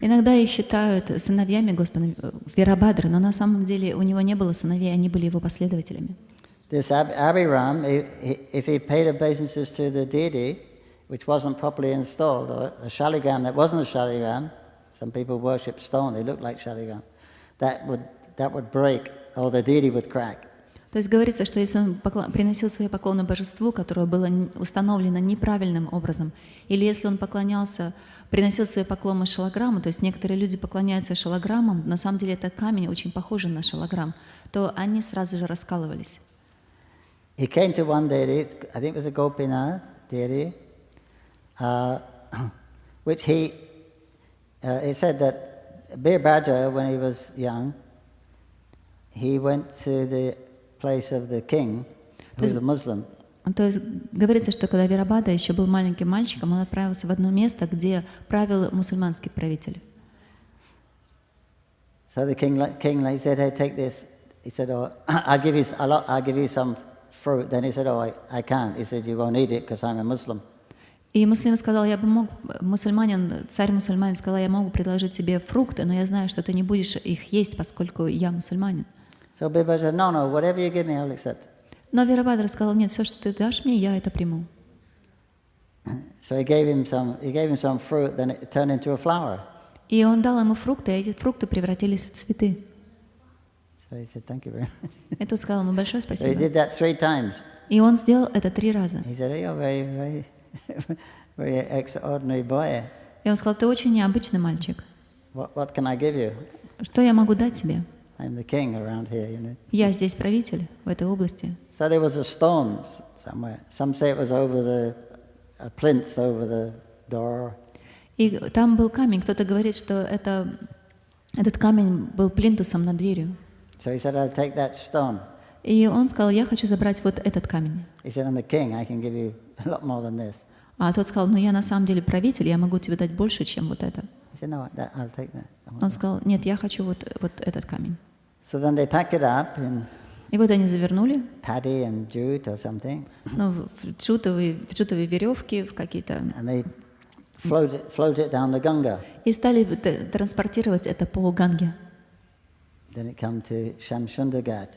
Иногда их считают сыновьями Господа Вирабхадры, но на самом деле у него не было сыновей, они были его последователями. This Abhiram, if he paid obeisances to the deity, which wasn't properly installed, or a shaligram that wasn't a shaligram, some people worship stone, they look like shaligram, that would break, or the deity would crack. То есть говорится, что если он приносил свои поклоны божеству, которое было установлено неправильным образом, или если он приносил свои поклоны шалограмму, то есть некоторые люди поклоняются шалограммам, на самом деле это камень очень похожий на шалограмм, то они сразу же раскалывались. He came to one deity, I think it was a Gopinath deity, which he said that Virabhadra, when he was young, he went to the place of the king, who was a Muslim. То есть говорится, что когда Вирабхадра еще был маленьким мальчиком, он отправился в одно место, где правил мусульманский правитель. So the king he said, "Hey, take this." He said, "Oh, I'll give you some fruit." Then he said, "Oh, I can't." He said, "You won't eat it because I'm a Muslim." И муслим сказал, царь мусульманин сказал, я могу предложить тебе фрукты, но я знаю, что ты не будешь их есть, поскольку я мусульманин. So Virabhadra said, "No, whatever you give me, I'll accept." Но Вирабхадра сказал, нет, все, что ты дашь мне, я это приму. So he gave him some fruit, then it turned into a flower. И он дал ему фрукты, и эти фрукты превратились в цветы. So he said, "Thank you very much." И тут сказал ему большое So he спасибо. did that 3 times. И он сделал это 3 раза. He said, "You're very, very, very extraordinary boy. И он сказал, ты очень необычный мальчик. What can I give you?" Что я могу дать тебе? I'm the king around here, you know. Я здесь правитель в этой области. So there was a stone somewhere. Some say it was over a plinth over the door. И там был камень. Кто-то говорит, что этот камень был плинтусом над дверью. So he said, I'll take that stone. И он сказал, я хочу забрать вот этот камень. He said, I'm a king, I can give you a lot more than this. А тот сказал, ну я на самом деле правитель, я могу тебе дать больше, чем вот это. He said, no, I'll take that. Он сказал, нет, я хочу вот этот камень. So then they packed it up in И вот они завернули, paddy and jute or something, ну, в джутовые веревки, в какие-то... and they float it down the Ganga. И стали транспортировать это по Ганге. Then it come to Shamsundargat.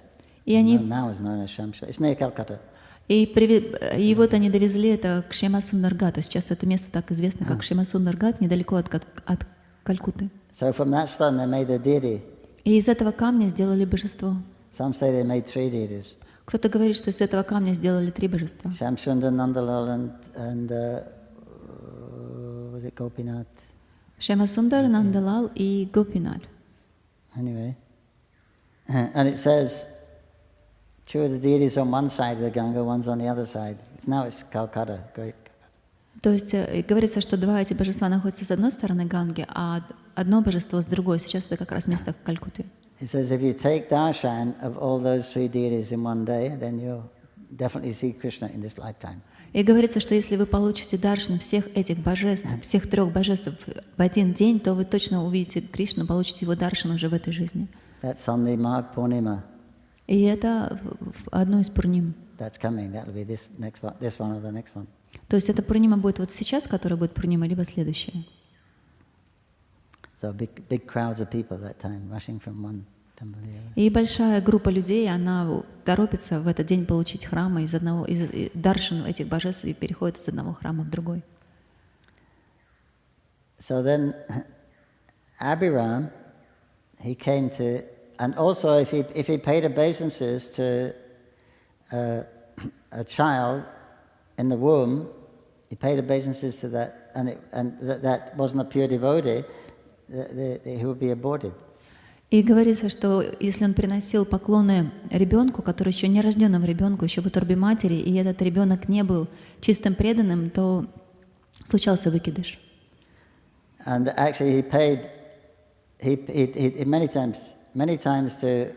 И они... Now it's known as Shamsundargat. It's near Calcutta. И вот они довезли это к Шримад-Сундаргату. Сейчас это место так известно, как Шримад-Сундаргат, недалеко от Калькутты. So from that stone they made a deity. И из этого камня сделали божество. Some say they made 3 deities. Кто-то говорит, что из этого камня сделали 3 божества. Shamsundar, Nandalal and was it Gopinath? Шьямасундар, Нандалал и Гопинат. Anyway, and it says 2 of the deities on one side of the Ganga, one's on the other side. Now it's Calcutta, great. То есть говорится, что 2 эти божества находятся с одной стороны Ганги, а одно божество с другой. Сейчас это как раз место в Калькутте. It says if you take darshan of all those 3 deities in one day, then you'll definitely see Krishna in this lifetime. И говорится, что если вы получите даршан всех этих божеств, всех 3 божеств в один день, то вы точно увидите Кришну, получите его даршан уже в этой жизни. That's on the Magh Purnima. И это в одну из пурним. That's coming. That'll be this one or the next one. То есть эта пурнима будет вот сейчас, которая будет пурнима, либо следующая. So big crowds of people that time rushing from one temple to the other. И большая группа людей, она торопится в этот день получить храмы из даршан этих божеств и переходит из одного храма в другой. So then Abhiram, he came to, and also if he paid obeisances to a child in the womb, he paid obeisances to that, and that wasn't a pure devotee, he would be aborted. И говорится, что если он приносил поклоны ребенку, который еще не рожденному ребенку, еще в утробе матери, и этот ребенок не был чистым преданным, то случался выкидыш. And actually, he paid many times to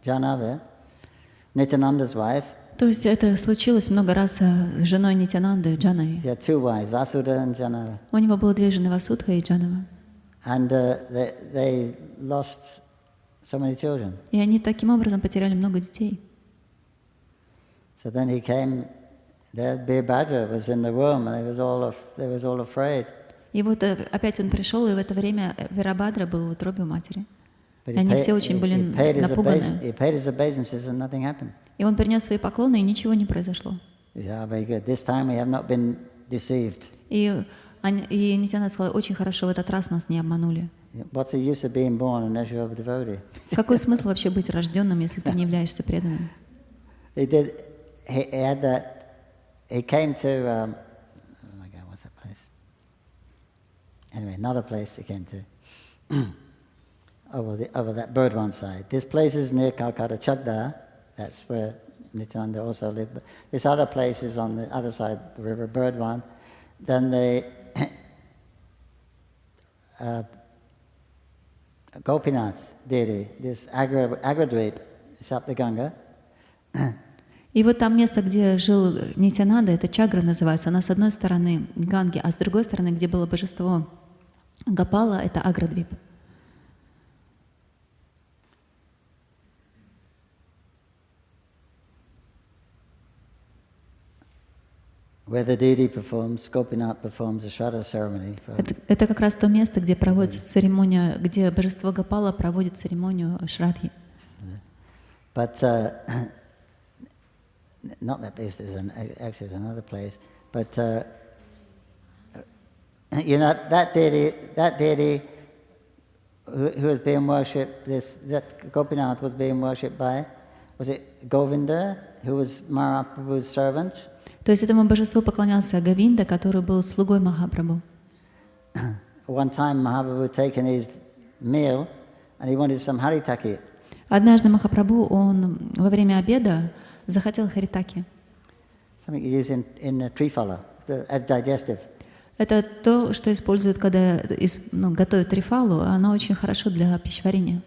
Janava, Nityananda's wife. То есть это случилось много раз с женой Нитянанды, Джанави. He had 2 wives, Vasudha and Janava. У него было 2 жены, Васудха и Джанава. And they lost so many children. И они таким образом потеряли много детей. So then he came, there Birbhadra was in the womb, and they was all afraid. И вот опять он пришел, и в это время Вирабхадра был в утробе у матери. But И они все очень были напуганы. he paid his obeisances and nothing happened. И он принес свои поклоны, и ничего не произошло. He said, "Ah, very good. This time we have not been deceived." И Нитянанда сказала, очень хорошо, в этот раз нас не обманули. What's the use of being born unless you're a devotee? Какой смысл вообще быть рожденным, если ты не являешься преданным? He came to, oh my God, what's that place? Anyway, another place he came to, over that Burdwan side. This place is near Calcutta, Chagda, that's where Nityananda also lived. But this other place is on the other side of the river, Burdwan. Then the Gopinath deity, this Agradweep, is up the Ganga. И вот там место, где жил Нитянанда, это Чагра называется, она с одной стороны Ганги, а с другой стороны, где было божество Гопала, это Аградвип. Where the deity performs, Gopinath performs a Shraddha ceremony. Это как раз то место, где проводится церемония, где божество Гопала проводит церемонию Шрадхи. But not that place. Actually, there's another place. But you know that deity who was being worshipped. That Gopinath was being worshipped by. Was it Govinda, who was Mahaprabhu's servant? То есть этому божеству поклонялся Говинда, который был слугой Махапрабху. one time Mahaprabhu taken his meal and he wanted some haritaki. Однажды Махапрабху, он во время обеда захотел харитаки. Something you use in trifala, digestive. Это то, что используют, когда готовят трифалу, оно очень хорошо для пищеварения.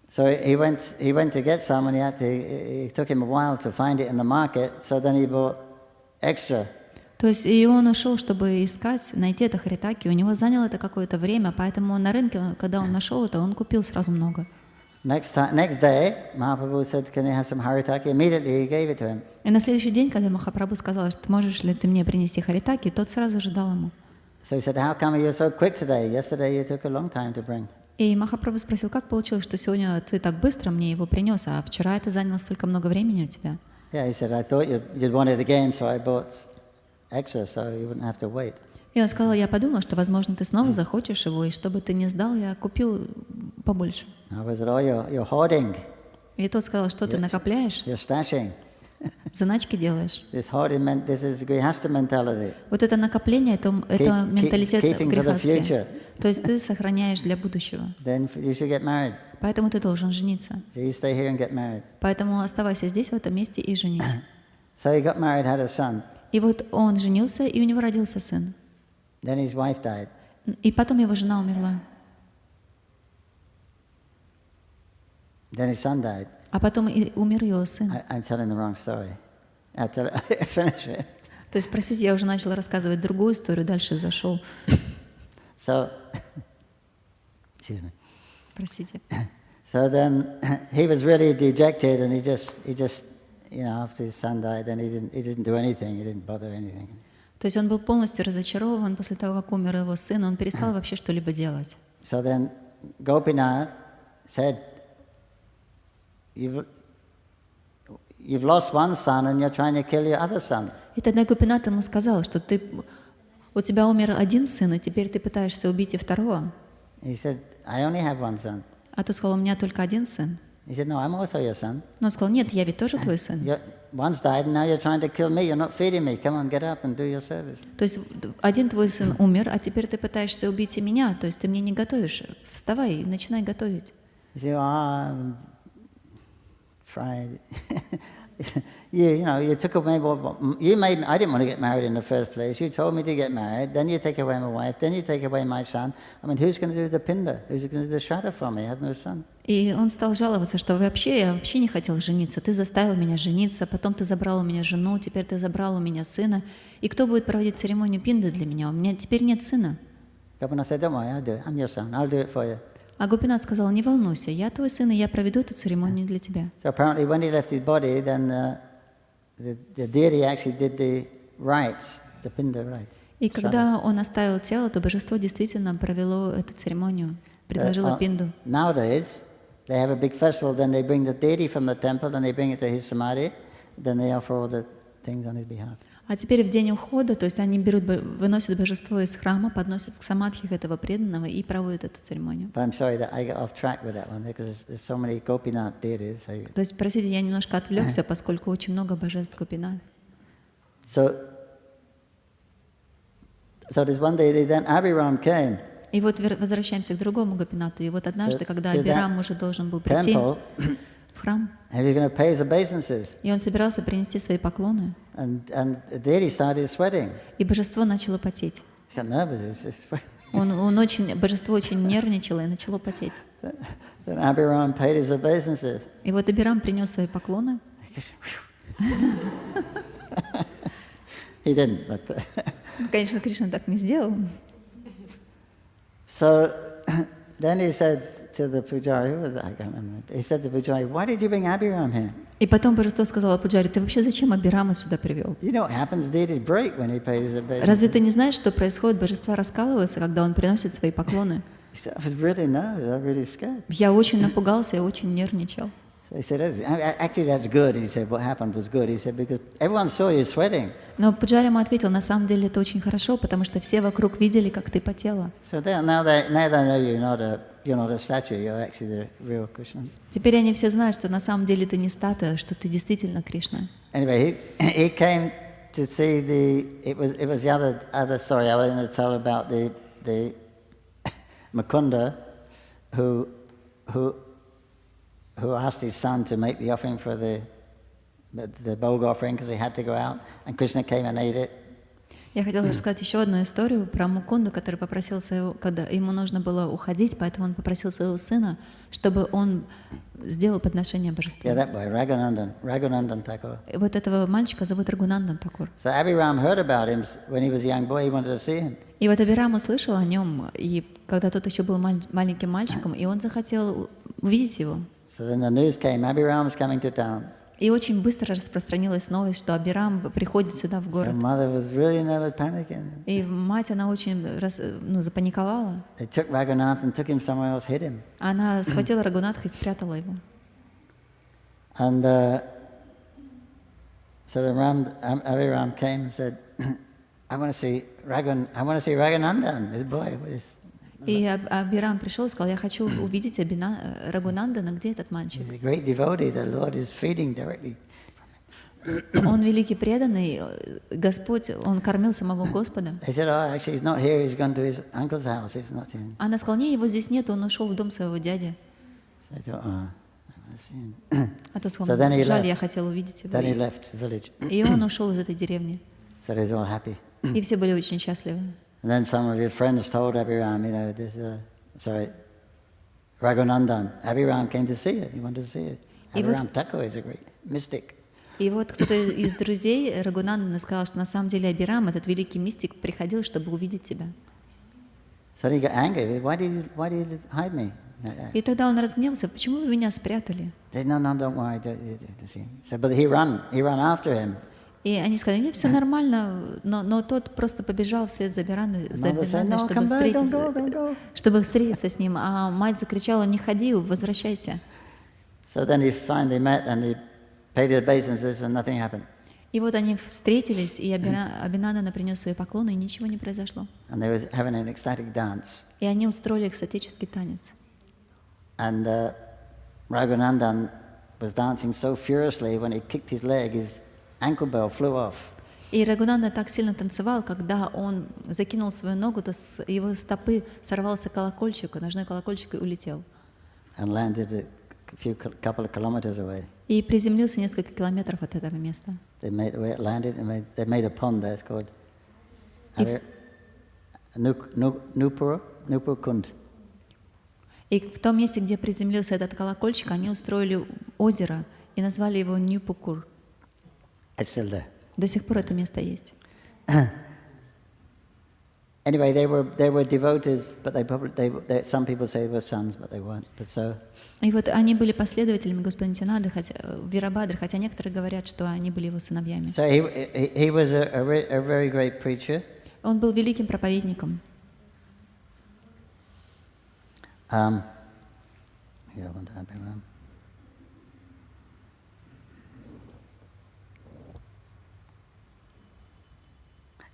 So he went to get some, and it took him a while to find it in the market. So then he bought extra. То есть и он ушел, чтобы искать, найти это харитаки. У него заняло это какое-то время, поэтому на рынке, когда он нашел это, он купил сразу много. Next day, Mahaprabhu said, "Can you have some haritaki?" Immediately he gave it to him. И на следующий день, когда Махапрабху сказал, что можешь ли ты мне принести харитаки, тот сразу же дал ему. So he said, "How come you're so quick today? Yesterday you took a long time to bring." И Махапрабху спросил, как получилось, что сегодня ты так быстро мне его принес, а вчера это заняло столько много времени у тебя? Yeah, he said, "I thought you'd want it again, so I bought extra, so you wouldn't have to wait." И он сказал, я подумал, что, возможно, ты снова захочешь его, и чтобы ты не сдал, я купил побольше. I was all you're hoarding. И тот сказал, что ты накопляешь, You're stashing. заначки делаешь. This hoarding this is grihasta mentality. Вот это накопление, это менталитет keeping for the грехаси. future. То есть ты сохраняешь для будущего. Then you should get married. Поэтому ты должен жениться. So you stay here and get married. Поэтому оставайся здесь, в этом месте, и женись. So he got married, had a son. И вот он женился, и у него родился сын. Then his wife died. И потом его жена умерла. Then his son died. А потом и умер его сын. I'm telling the wrong story. Finish it. То есть, простите, я уже начала рассказывать другую историю, дальше зашел. So, excuse me. Простите. So then he was really dejected, and he just, after his son died, then he didn't do anything. He didn't bother anything. То есть он был полностью разочарован после того, как умер его сын, он перестал вообще что-либо делать. So then Gopinath said, You've lost one son and you're trying to kill your other son. И тогда Гопинат ему сказал, что у тебя умер один сын, и теперь ты пытаешься убить и второго. He said, I only have one son. А тот сказал, у меня только один сын. He said, No, I'm also your son. Но он сказал, нет, я ведь тоже твой сын. One's died and now you're trying to kill me. You're not feeding me. Come on, get up and do your service. То есть один твой сын умер, а теперь ты пытаешься убить и меня. То есть ты мне не готовишь. Вставай и начинай готовить. He said, I'm fried. You took away you made. I didn't want to get married in the first place. You told me to get married. Then you take away my wife. Then you take away my son. I mean, who's going to do the pinda? Who's going to do the shraddha for me? I have no son. И он стал жаловаться, что я вообще не хотел жениться. Ты заставил меня жениться, потом ты забрал у меня жену, теперь ты забрал у меня сына. И кто будет проводить церемонию пинды для меня? У меня теперь нет сына. Gopinath said, Don't worry, I'll do it. I'm your son. I'll do it for you. А Гопинат сказал, не волнуйся, я твой сын, и я проведу эту церемонию для тебя. So apparently, when he left his body, then the deity actually did the rites, the pinda rites. И когда он оставил тело, то божество действительно провело эту церемонию, предложило пинду. Nowadays, they have a big festival. Then they bring the deity from the temple, and they bring it to his samadhi. Then they offer all the things on his behalf. А теперь в день ухода, то есть они выносят божество из храма, подносят к самадхи этого преданного и проводят эту церемонию. But I'm sorry that I got off track with that one because there's so many Gopinath deities. То есть, простите, я немножко отвлекся, поскольку очень много божеств Гопинат. So there's one deity. Then Abhiram came. И вот возвращаемся к другому Гопинату. И вот однажды, когда Абирам уже должен был прийти в храм, and he was going to pay his obeisances. И он собирался принести свои поклоны. And the deity started sweating. И божество начало потеть. He got nervous. Божество очень нервничало и начало потеть. Then Abhiram paid his obeisances. И вот Абирам принес свои поклоны. He didn't, but Конечно, Кришна так не сделал. So then he said to the pujari, who was that? I can't remember. He said to the pujari, "Why did you bring Abhiram here?" И потом божество сказало Пуджари, ты вообще зачем Абирама сюда привел? You know what happens? Deities break when he pays his obeisances. Разве ты не знаешь, что происходит? Божества раскалываются, когда он приносит свои поклоны. He said, I was really nervous. I was really scared. Я очень напугался, я очень нервничал. So he said, actually that's good. He said, what happened was good. He said, because everyone saw you sweating. Но Пуджари ему ответил, на самом деле это очень хорошо, потому что все вокруг видели, как ты потела. So now they know you're not a statue. You're actually the real Krishna. Теперь они все знают, что на самом деле ты не статуя, что ты действительно Кришна. Anyway, he came to see it was the other story I was going to tell about the Mukunda, who asked his son to make the offering for the bhog offering because he had to go out, and Krishna came and ate it. Я хотела рассказать еще одну историю про Мукунду, который попросил своего, когда ему нужно было уходить, поэтому он попросил своего сына, чтобы он сделал подношение божеству. Yeah, that boy, Raghunandan Thakur. Вот этого мальчика зовут Рагунандан Такур. So Abhiram heard about him when he was a young boy. He wanted to see him. И вот Абирам услышал о нем, и когда тот еще был маленьким мальчиком, и он захотел увидеть его. So then the news came, Abhiram's coming to town. И очень быстро распространилась новость, что Абирам приходит сюда в город. So mother was really nervous, panicking. И мать, она очень запаниковала. They took Raghunathan, took him somewhere else, hid him. Она схватила Рагунатха и спрятала его. And so Abhiram came and said, I want to see Raghunandan, this boy. И Абирам пришел и сказал, я хочу увидеть Рагунандана, где этот мальчик? He's a great devotee, the Lord is feeding directly. Он великий преданный, Господь, он кормил самого Господа. They said, oh, actually he's not here, he's gone to his uncle's house, he's not here. Она сказала, нет, его здесь нет, он ушел в дом своего дяди. So I thought, I want to see him. А то So сказал, then he жаль, left. я хотел увидеть его. Then he left the village. И он ушел из этой деревни. So they was all happy. И все были очень счастливы. And then some of his friends told Abhiram, you know, Raghunandan, Abhiram came to see you, he wanted to see you. Abhiram Thakur is a great mystic. И вот кто-то из друзей Рагунандана сказал, что на самом деле Абирам, этот великий мистик, приходил, чтобы увидеть тебя. So he got angry. Why did you hide me? И тогда он разгневался, почему вы меня спрятали? They said, no, don't worry. So, but he ran after him. И они сказали, нет, все нормально, но тот просто побежал вслед за Абираной, чтобы встретиться с ним. А мать закричала, не ходи, возвращайся. So then he finally met and he paid his obeisances and nothing happened. И вот они встретились, и Абинандана принес свои поклоны, и ничего не произошло. And they was having an ecstatic dance. И они устроили экстатический танец. And Raghunandan was dancing so furiously when he kicked his leg, his ankle bell flew off. И Рагунанда так сильно танцевал, когда он закинул свою ногу, то с его стопы сорвался колокольчик, ножной колокольчик, и улетел. And landed a couple of kilometers away. И приземлился несколько километров от этого места. They made where it landed, and they made a pond there. It's called Nupur Kund. И в том месте, где приземлился этот колокольчик, они устроили озеро и назвали его Нюпукур. It's still there. До сих пор это место есть. Anyway, they were devotees, but some people say they were sons, but they weren't. But so. И вот они были последователями Господа Нитянанды, Вирабхадры, хотя некоторые говорят, что они были его сыновьями. So he was a very great preacher. Он был великим проповедником.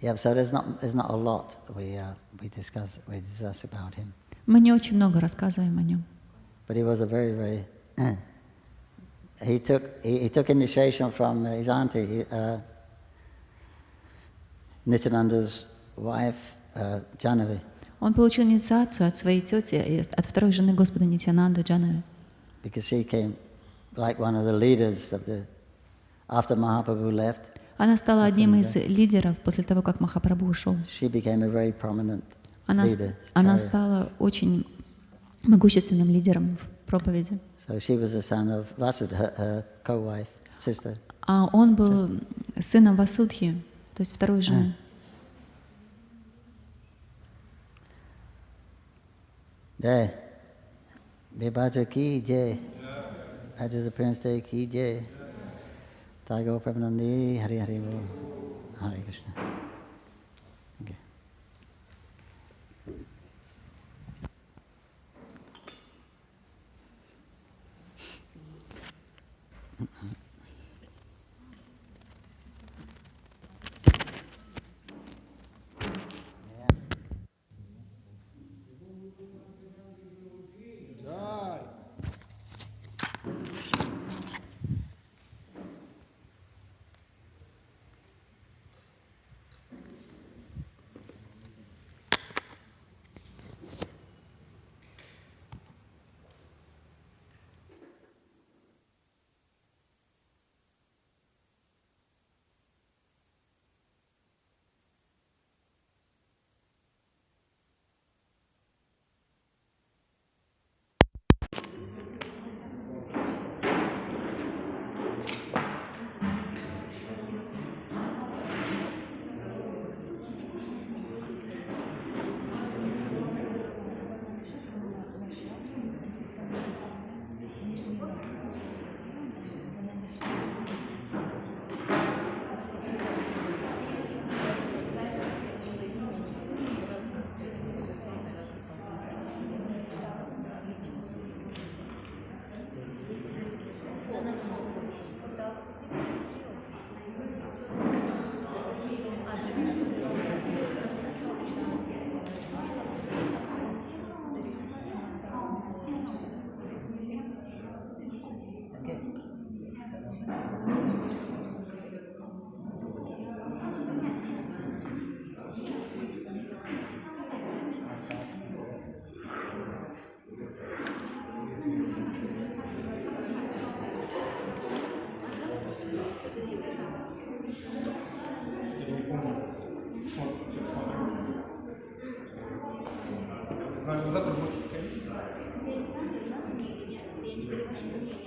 Yeah, so there's not a lot we discuss about him. Мы не очень много рассказываем о нем. But he was a very he took initiation from his auntie, Nityananda's wife, Janavi. Он получил инициацию от своей тети, от второй жены Господа Нитьянанды, Джанави. Because she came like one of the leaders of after Mahaprabhu left. Она стала одним из лидеров после того, как Махапрабху ушел. She became a very prominent leader. Она стала очень могущественным лидером в проповеди. So she was the son of Vasudha, her co-wife, sister. А он был сыном Васудхи, то есть второй жены. Jai. Vibhaja ki jai. Raja's appearance day ki jai. Thago Prabhupada, Hari Hari Bol. Hare Krishna. Okay. Знаю, завтра можете приходить. Я не знаю, если я не перевожу.